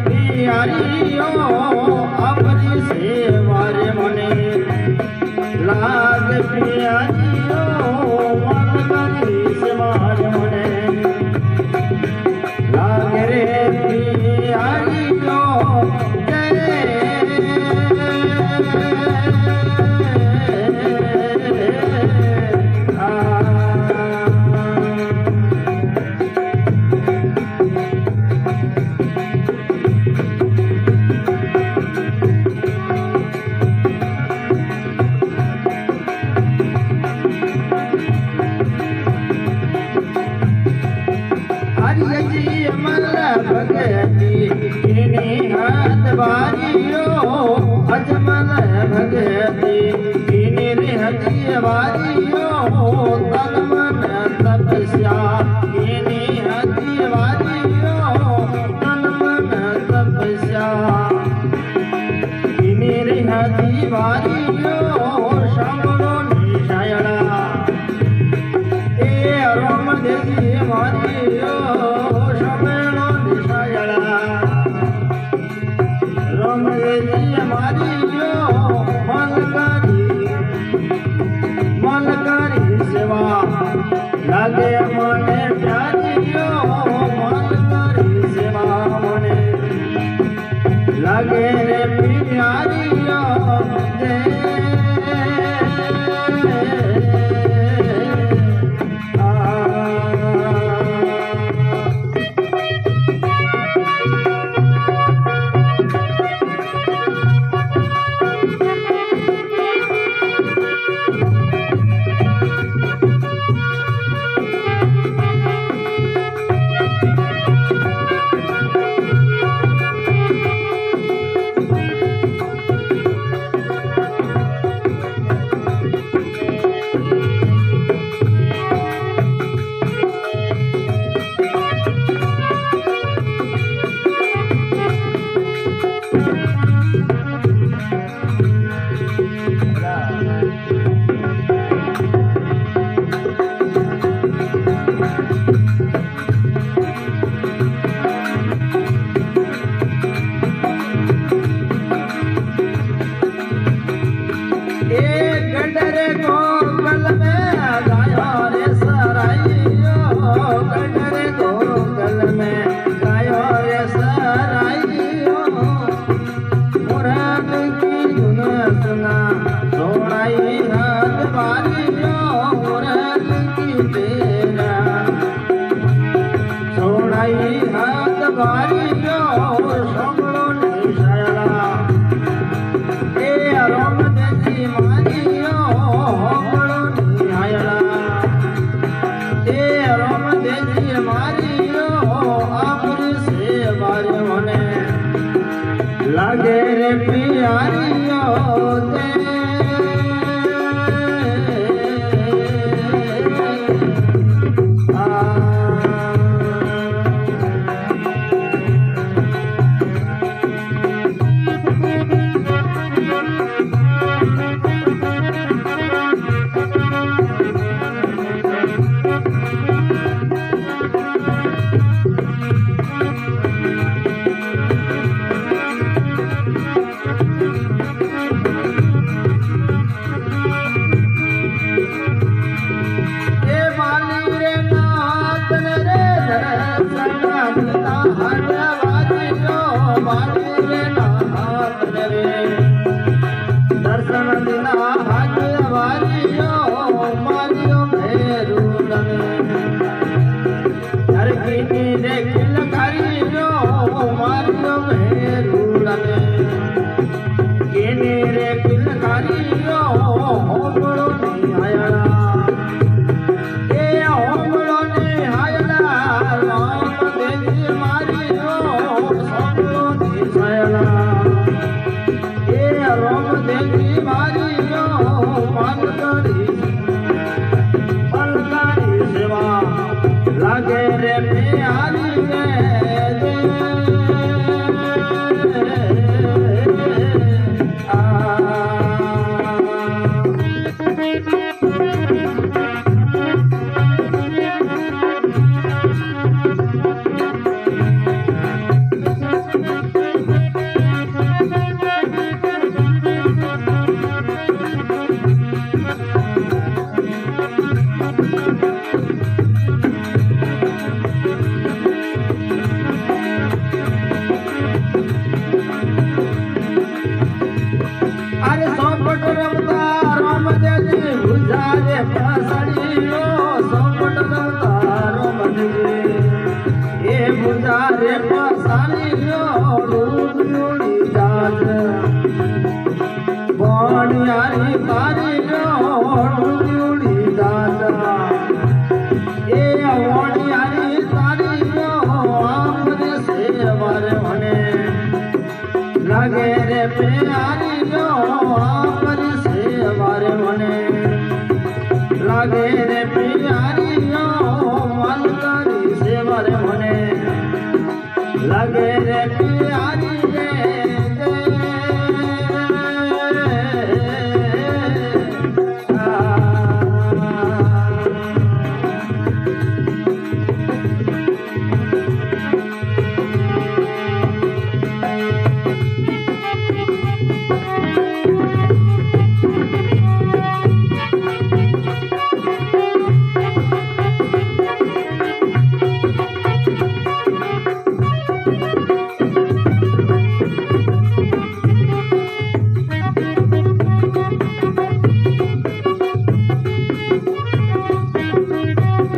प्यारियो अपनी सेवा रे मने लाग प्यारियो मन करी सेवा रे मने लाग रे प्यारियो अजमल भगती कीनी हती वारियो तन मन तपस्या कीनी हती वारियो तन मन तपस्या कीनी हती वारियो शामलो निशायड़ा ए रोम देवी वारियो शामलो निशायड़ा रोम देवी लागे मने प्यारियो मन करी सेवा मने लागे रे प्यारियो लागे रे प्यारियो મને લાગે રે પ્યારીઓ આપરી સેવા રે મને લાગે રે પ્યારીઓ મન કરી સેવા રે મને લાગે